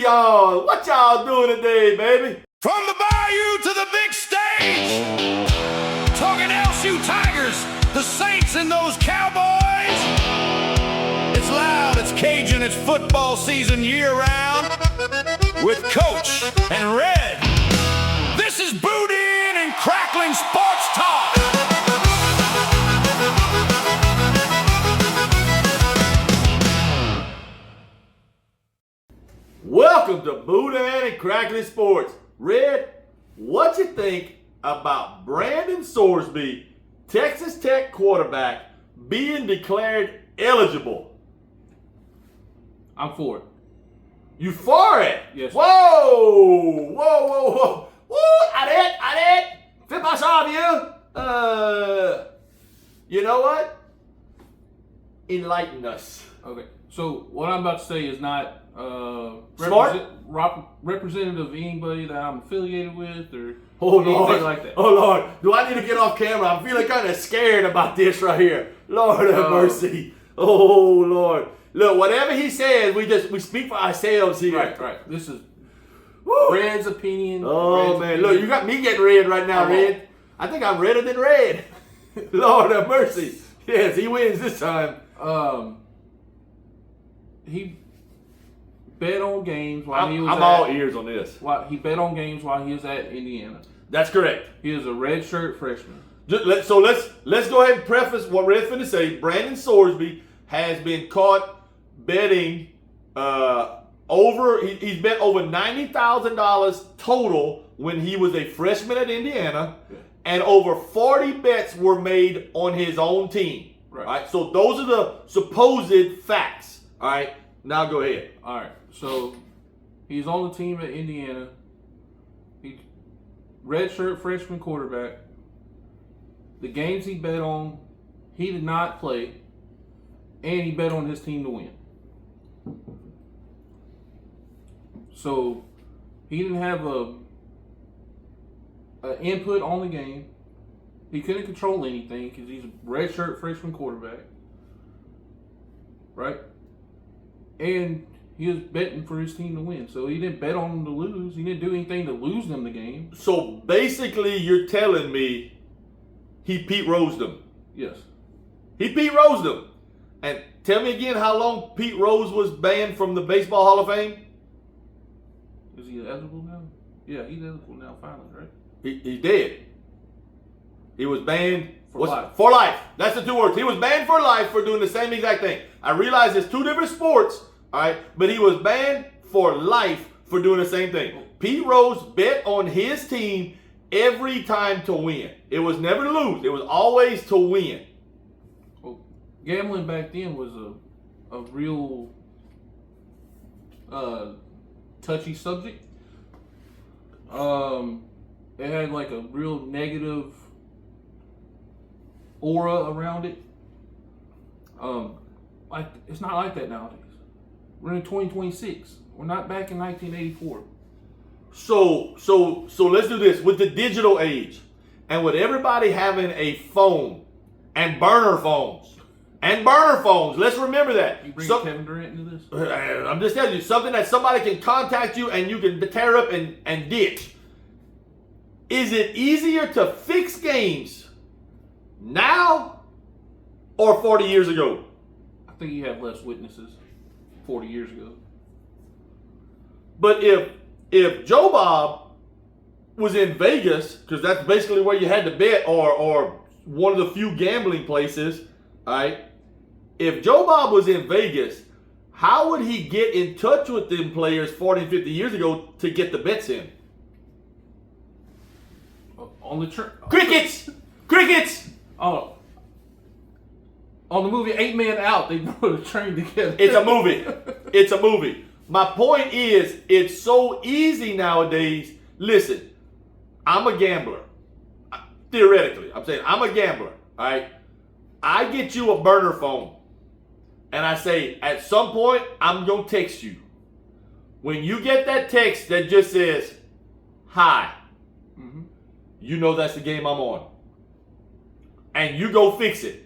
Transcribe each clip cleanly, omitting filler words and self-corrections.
y'all? What y'all doing today, baby? From the bayou to the big stage, talking LSU Tigers, the Saints and those Cowboys. It's loud, it's Cajun, it's football season year-round with Coach and Red. This is boot-in and crackling sports talk. Welcome to Boudin and Crackling Sports. Red, what you think about Brendan Sorsby, Texas Tech quarterback, being declared eligible? I'm for it. You for it? Yes. Whoa! Whoa! Arrête! Fais pas ça, vieux! You know what? Enlighten us. Okay. So what I'm about to say is not Smart? representative of anybody that I'm affiliated with or Oh anything Lord! like that. Oh Lord! Do I need to get off camera? I'm feeling kind of scared about this right here. Lord have mercy! Oh Lord! Look, whatever he says, we speak for ourselves here. Right. This is Woo. Red's opinion. Oh Red's man, opinion. look, you got me getting red right now, Red. I think I'm redder than Red. Lord have mercy. Yes, he wins this time. He bet on games while he was I'm all ears on this. He bet on games while he was at Indiana. That's correct. He is a redshirt freshman. Let's go ahead and preface what Red's finna say. Brendan Sorsby has been caught betting he's bet over $90,000 total when he was a freshman at Indiana, and over 40 bets were made on his own team. Right. All right. So those are the supposed facts. All right. Now go ahead. All right. So he's on the team at Indiana. He redshirt freshman quarterback. The games he bet on, he did not play, and he bet on his team to win. So he didn't have a input on the game. He couldn't control anything because he's a redshirt freshman quarterback, right? And he was betting for his team to win. So he didn't bet on them to lose. He didn't do anything to lose them the game. So basically, you're telling me he Pete Rosed them. Yes. He Pete Rosed them. And tell me again how long Pete Rose was banned from the Baseball Hall of Fame? Is he eligible now? Yeah, he's eligible now finally, right? He did. He was banned for life. For life. That's the two words. He was banned for life for doing the same exact thing. I realize it's two different sports, all right, but he was banned for life for doing the same thing. Pete Rose bet on his team every time to win. It was never to lose. It was always to win. Well, gambling back then was a real touchy subject. It had like a real negative aura around it. Like it's not like that nowadays. We're in 2026. We're not back in 1984. So let's do this with the digital age, and with everybody having a phone and burner phones. Let's remember that. You bring Kevin Durant into this? I'm just telling you something that somebody can contact you and you can tear up and ditch. Is it easier to fix games now or 40 years ago? I think you have less witnesses 40 years ago. But if Joe Bob was in Vegas, because that's basically where you had to bet, or one of the few gambling places, all right? If Joe Bob was in Vegas, how would he get in touch with them players 40 and 50 years ago to get the bets in? On the Crickets! Oh, on the movie 8 Men Out, they put a train together. It's a movie. My point is, it's so easy nowadays. Listen, I'm a gambler. Theoretically, I'm saying I'm a gambler. All right, I get you a burner phone, and I say at some point I'm gonna text you. When you get that text that just says "Hi," you know that's the game I'm on. And you go fix it.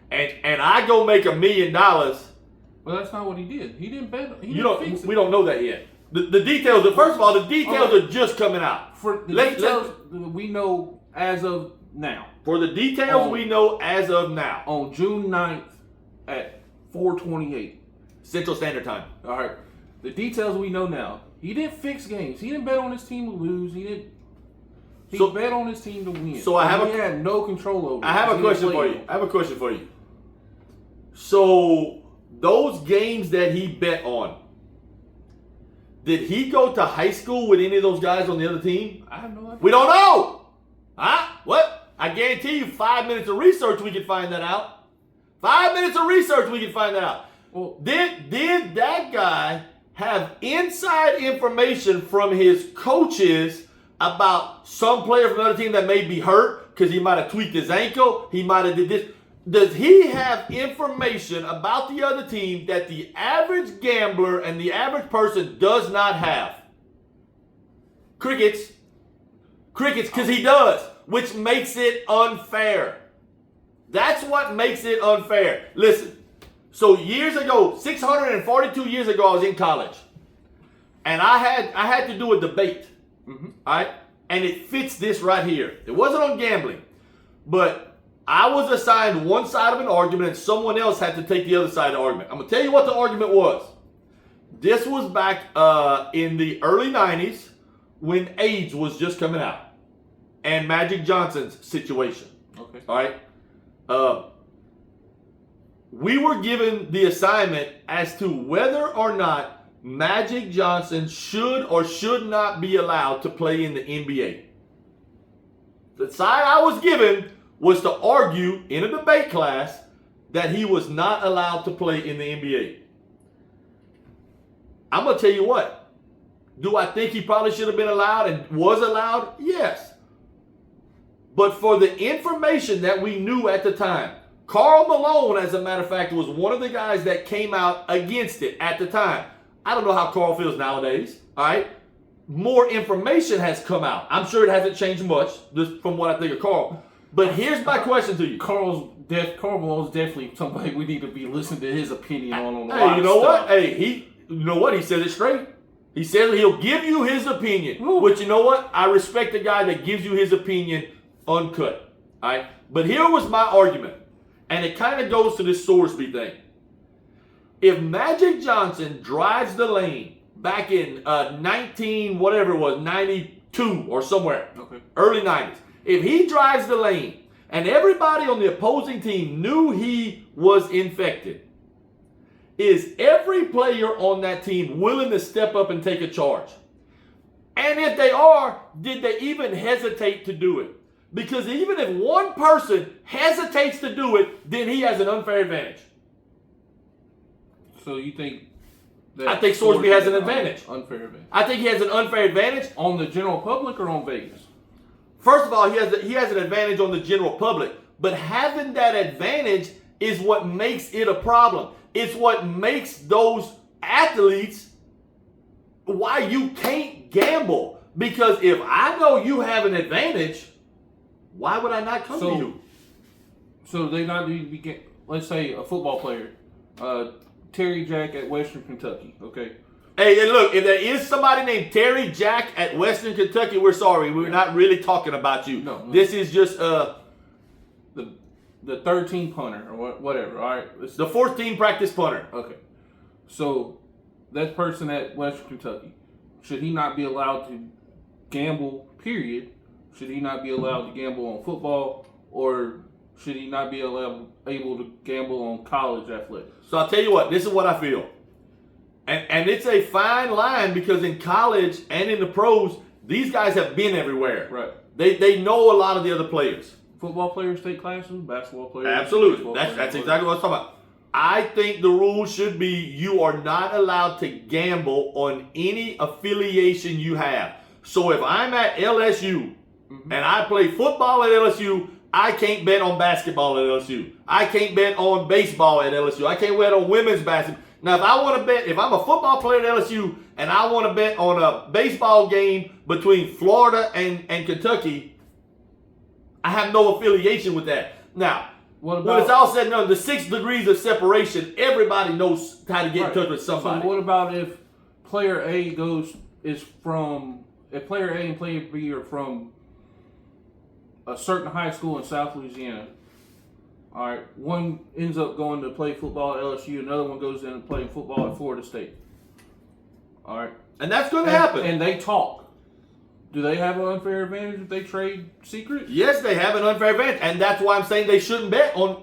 And I go make $1 million. Well, that's not what he did. He didn't bet. He didn't fix it. We don't know that yet. The details. First of all, the details are just coming out. For the details we know as of now. For the details we know as of now. On June 9th at 4:28 Central Standard Time. All right. The details we know now. He didn't fix games. He didn't bet on his team to lose. He bet on his team to win. So he had no control over it. I have a question for you. So those games that he bet on, did he go to high school with any of those guys on the other team? I have no idea. We don't know. Huh? What? I guarantee you 5 minutes of research we can find that out. 5 minutes of research we can find that out. Well, did that guy have inside information from his coaches about some player from another team that may be hurt because he might have tweaked his ankle, he might have did this? Does he have information about the other team that the average gambler and the average person does not have? Crickets, because he does, which makes it unfair. That's what makes it unfair. Listen, so years ago, 642 years ago, I was in college, and I had to do a debate. All right, and it fits this right here. It wasn't on gambling, but I was assigned one side of an argument, and someone else had to take the other side of the argument. I'm gonna tell you what the argument was. This was back in the early '90s when AIDS was just coming out, and Magic Johnson's situation. Okay. All right. We were given the assignment as to whether or not Magic Johnson should or should not be allowed to play in the NBA. The side I was given was to argue in a debate class that he was not allowed to play in the NBA. I'm going to tell you what. Do I think he probably should have been allowed and was allowed? Yes. But for the information that we knew at the time, Karl Malone, as a matter of fact, was one of the guys that came out against it at the time. I don't know how Karl feels nowadays, all right? More information has come out. I'm sure it hasn't changed much, just from what I think of Karl. But here's my question to you. Karl Malone's definitely somebody we need to be listening to his opinion on. Hey, you know what? Hey, you know what? He said it straight. He said he'll give you his opinion. Ooh. Which, you know what? I respect the guy that gives you his opinion uncut. All right? But here was my argument. And it kind of goes to this Sorsby thing. If Magic Johnson drives the lane back in 92 or somewhere, early 90s, if he drives the lane and everybody on the opposing team knew he was infected, is every player on that team willing to step up and take a charge? And if they are, did they even hesitate to do it? Because even if one person hesitates to do it, then he has an unfair advantage. So you think that I think Sorsby has an advantage. Unfair advantage. I think he has an unfair advantage. On the general public or on Vegas? First of all, he has an advantage on the general public. But having that advantage is what makes it a problem. It's what makes those athletes why you can't gamble. Because if I know you have an advantage, why would I not come to you? So they not need to be, let's say a football player, Terry Jack at Western Kentucky, okay? Hey, and look, if there is somebody named Terry Jack at Western Kentucky, we're sorry. We're not really talking about you. No. This is just the 13 punter or whatever, all right? The 14 practice punter. Okay. So that person at Western Kentucky, should he not be allowed to gamble, period? Should he not be allowed to gamble on football, or should he not be able to gamble on college athletics? So I'll tell you what, this is what I feel. And it's a fine line because in college and in the pros, these guys have been everywhere. Right. They know a lot of the other players. Football players take classes, basketball players. Absolutely. That's exactly what I'm talking about. I think the rule should be you are not allowed to gamble on any affiliation you have. So if I'm at LSU, and I play football at LSU, I can't bet on basketball at LSU. I can't bet on baseball at LSU. I can't bet on women's basketball. Now, if I want to bet, if I'm a football player at LSU and I want to bet on a baseball game between Florida and Kentucky, I have no affiliation with that. Now, when it's all said and done, the 6 degrees of separation, everybody knows how to get in touch with somebody. So what about if player A if player A and player B are from a certain high school in South Louisiana, all right, one ends up going to play football at LSU, another one goes in and playing football at Florida State. All right. And that's going to happen. And they talk. Do they have an unfair advantage if they trade secrets? Yes, they have an unfair advantage, and that's why I'm saying they shouldn't bet on.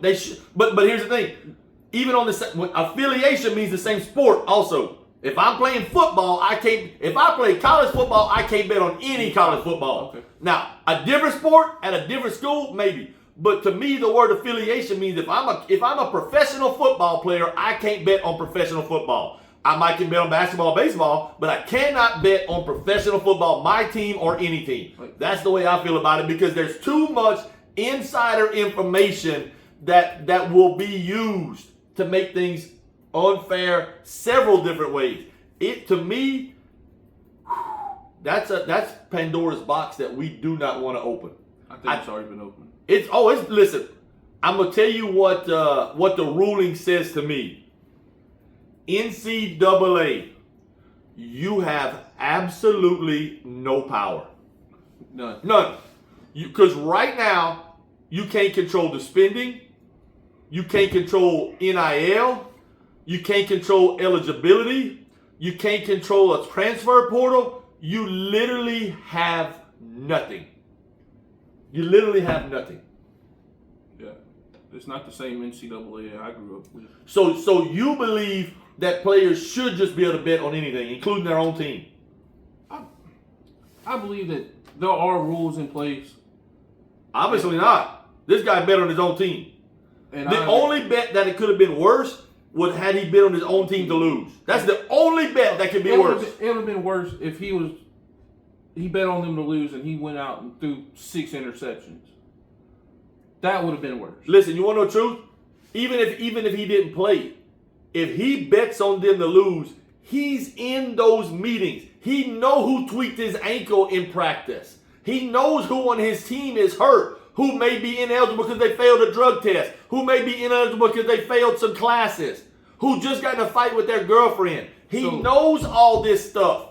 But here's the thing: even on the affiliation means the same sport. Also, if I'm playing football, I can't. If I play college football, I can't bet on any college football. Okay. Now, a different sport at a different school, maybe. But to me, the word affiliation means if I'm a professional football player, I can't bet on professional football. I might can bet on basketball, baseball, but I cannot bet on professional football, my team or any team. That's the way I feel about it because there's too much insider information that will be used to make things unfair several different ways. To me, that's Pandora's box that we do not want to open. I think it's already been opened. Listen, I'm gonna tell you what the ruling says to me. NCAA, you have absolutely no power. None. Because right now, you can't control the spending. You can't control NIL. You can't control eligibility. You can't control a transfer portal. You literally have nothing. You literally have nothing. Yeah. It's not the same NCAA I grew up with. So you believe that players should just be able to bet on anything, including their own team? I believe that there are rules in place. Obviously not. This guy bet on his own team. And the only bet that it could have been worse was had he bet on his own team to lose. That's the only bet that could be worse. It would have been worse if he bet on them to lose and he went out and threw 6 interceptions. That would have been worse. Listen, you want to know the truth? Even if he didn't play, if he bets on them to lose, he's in those meetings. He knows who tweaked his ankle in practice. He knows who on his team is hurt, who may be ineligible because they failed a drug test, who may be ineligible because they failed some classes, who just got in a fight with their girlfriend. He knows all this stuff.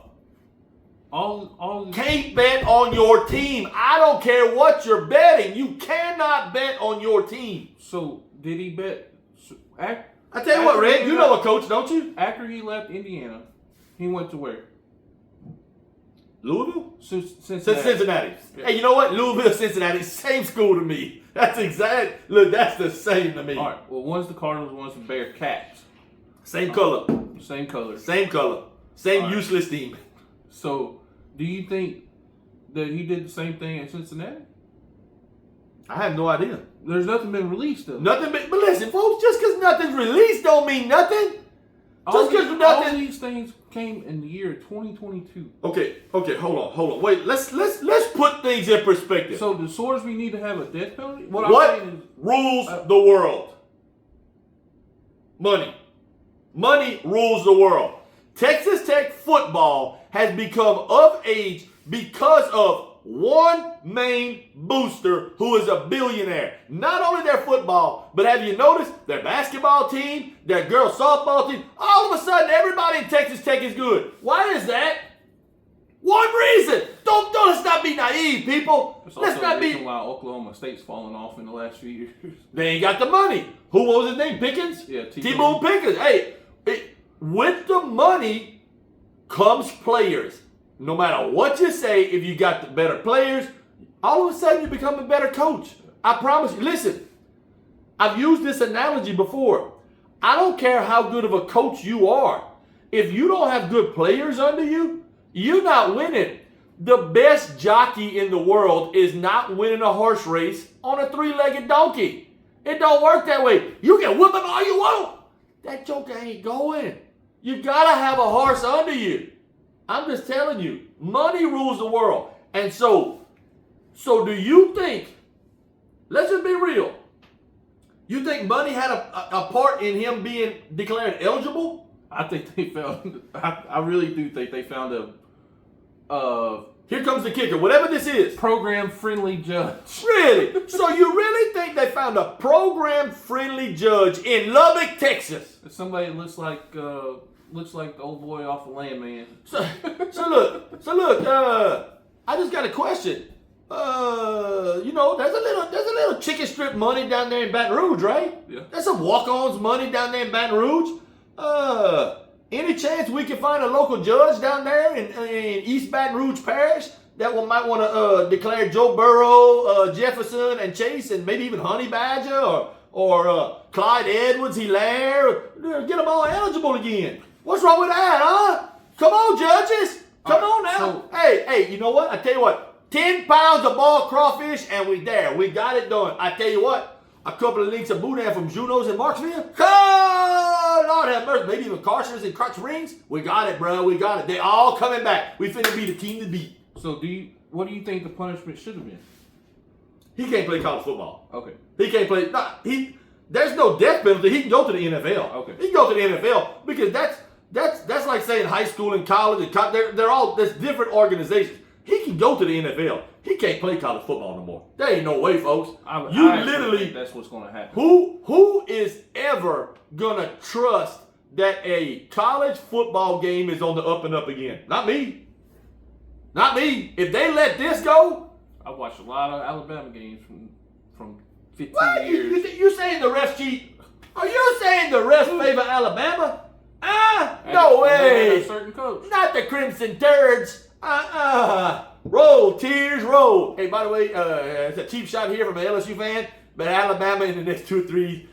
Can't bet on your team. I don't care what you're betting. You cannot bet on your team. So, did he bet? I tell you what, Red, you know a coach, don't you? After he left Indiana, he went to where? Louisville? Cincinnati. Yeah. Hey, you know what? Louisville, Cincinnati, same school to me. That's the same to me. All right. Well, one's the Cardinals, one's the Bearcats. Same color. Same color. Same color. Same useless team. So, do you think that he did the same thing at Cincinnati? I have no idea. There's nothing been released though. But listen, folks, just because nothing's released don't mean nothing. All these things came in the year 2022. Okay, hold on. Wait, let's put things in perspective. So does Sorsby need to have a death penalty? What rules the world? Money. Money rules the world. Texas Tech football has become of age because of one main booster who is a billionaire. Not only their football, but have you noticed their basketball team, their girls softball team? All of a sudden, everybody in Texas Tech is good. Why is that? One reason. Let's not be naive, people. Let's not be. Why Oklahoma State's fallen off in the last few years. They ain't got the money. Who was his name? Pickens? Yeah, T-Boone Pickens. Hey, with the money comes players. No matter what you say, if you got the better players, all of a sudden you become a better coach. I promise you. Listen, I've used this analogy before. I don't care how good of a coach you are. If you don't have good players under you, you're not winning. The best jockey in the world is not winning a horse race on a 3-legged donkey. It don't work that way. You can whip him all you want. That joker ain't going. You got to have a horse under you. I'm just telling you, money rules the world. And so do you think, let's just be real, you think money had a part in him being declared eligible? I think they found, I really do think they found here comes the kicker, whatever this is. Program-friendly judge. Really? So you really think they found a program-friendly judge in Lubbock, Texas? Somebody that looks like looks like the old boy off the Landman. So look. I just got a question. There's a little chicken strip money down there in Baton Rouge, right? Yeah. There's some walk-ons money down there in Baton Rouge. Any chance we can find a local judge down there in East Baton Rouge Parish that might want to declare Joe Burrow, Jefferson, and Chase, and maybe even Honey Badger or Clyde Edwards-Hilaire? Get them all eligible again. What's wrong with that, huh? Come on, judges. Come on now. So, hey, you know what? I tell you what. 10 pounds of ball crawfish, and we there. We got it done. I tell you what. A couple of links of boudin from Juno's in Marksville. Oh, Lord have mercy. Maybe even Carson's and Crutch Rings. We got it, bro. We got it. They all coming back. We finna be the team to beat. So what do you think the punishment should have been? He can't play college football. Okay. He can't play. There's no death penalty. He can go to the NFL. Okay. He can go to the NFL because that's like saying high school and college and they're all there's different organizations. He can go to the NFL. He can't play college football no more. There ain't no way, folks. I literally think that's what's going to happen. Who is ever gonna trust that a college football game is on the up and up again? Not me. Not me. If they let this go, I've watched a lot of Alabama games from 15 what? years. You saying the refs cheat? Are you saying the refs favor Alabama? No way. A certain coach. Not the Crimson Turds. Roll, tears, roll. Hey, by the way, it's a cheap shot here from an LSU fan, but Alabama in the next two or three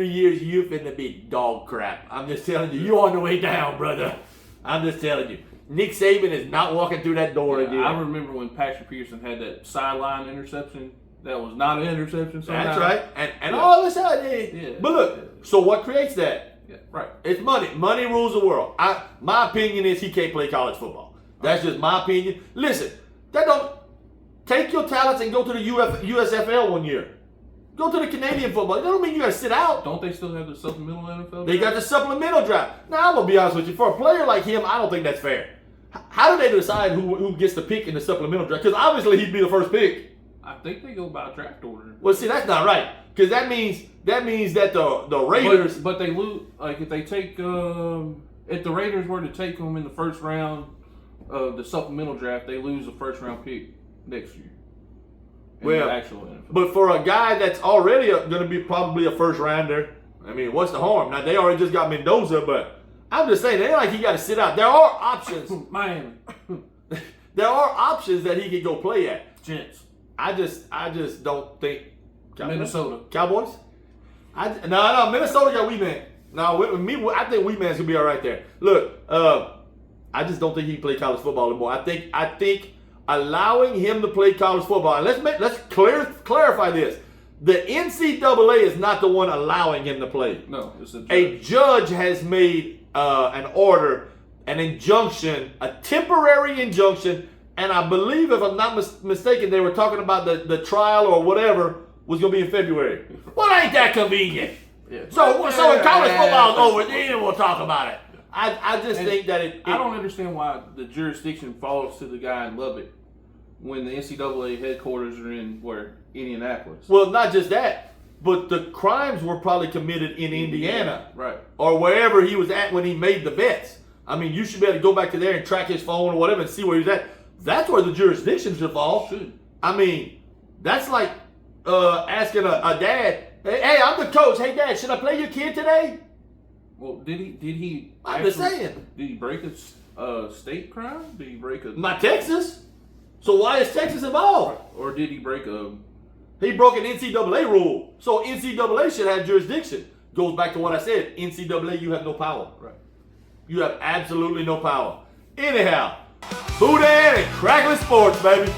years, you're finna be dog crap. I'm just telling you, you're on the way down, brother. I'm just telling you. Nick Saban is not walking through that door again. I remember when Patrick Peterson had that sideline interception. That was not an interception somehow. That's right. And all this out there. Yeah. But look, so what creates that? Yeah, right. It's money. Money rules the world. My opinion is he can't play college football. That's just my opinion. Listen, take your talents and go to the USFL one year. Go to the Canadian football. That don't mean you got to sit out. Don't they still have the supplemental NFL draft? They got the supplemental draft. Now, I'm going to be honest with you. For a player like him, I don't think that's fair. How do they decide who gets the pick in the supplemental draft? Because obviously he'd be the first pick. I think they go by draft order. Well, see, that's not right. Because that means that the Raiders... But they lose... Like, if they take... if the Raiders were to take them in the first round of the supplemental draft, they lose the first round pick next year. Well, the actual NFL. But for a guy that's already going to be probably a first rounder, I mean, what's the harm? Now, they already just got Mendoza, but I'm just saying, it ain't like he got to sit out. There are options. Miami. There are options that he could go play at. Jets. I just don't think. Minnesota. Cowboys? No, Minnesota got Wee Man. No, with me, I think Wee Man's going to be all right there. Look, I just don't think he can play college football anymore. I think allowing him to play college football, and let's clarify this. The NCAA is not the one allowing him to play. No, it's a judge has made an order, an injunction, a temporary injunction, and I believe, if I'm not mistaken, they were talking about the trial or whatever was going to be in February. Well, ain't that convenient? Yeah. So when college football's over, then we'll talk about it. I just think that I don't understand why the jurisdiction falls to the guy in Lubbock when the NCAA headquarters are in Indianapolis. Well, not just that, but the crimes were probably committed in Indiana, right, or wherever he was at when he made the bets. I mean, you should be able to go back to there and track his phone or whatever and see where he was at. That's where the jurisdiction should fall. Should. I mean, that's like asking a dad, "Hey, I'm the coach. Hey, Dad, should I play your kid today?" Well, did he? I'm just saying. Did he break a state crime? Did he break a? Not Texas. So why is Texas involved? Or did he break a? He broke an NCAA rule. So NCAA should have jurisdiction. Goes back to what I said. NCAA, you have no power. Right. You have absolutely no power. Anyhow, boudin and crackling sports, baby.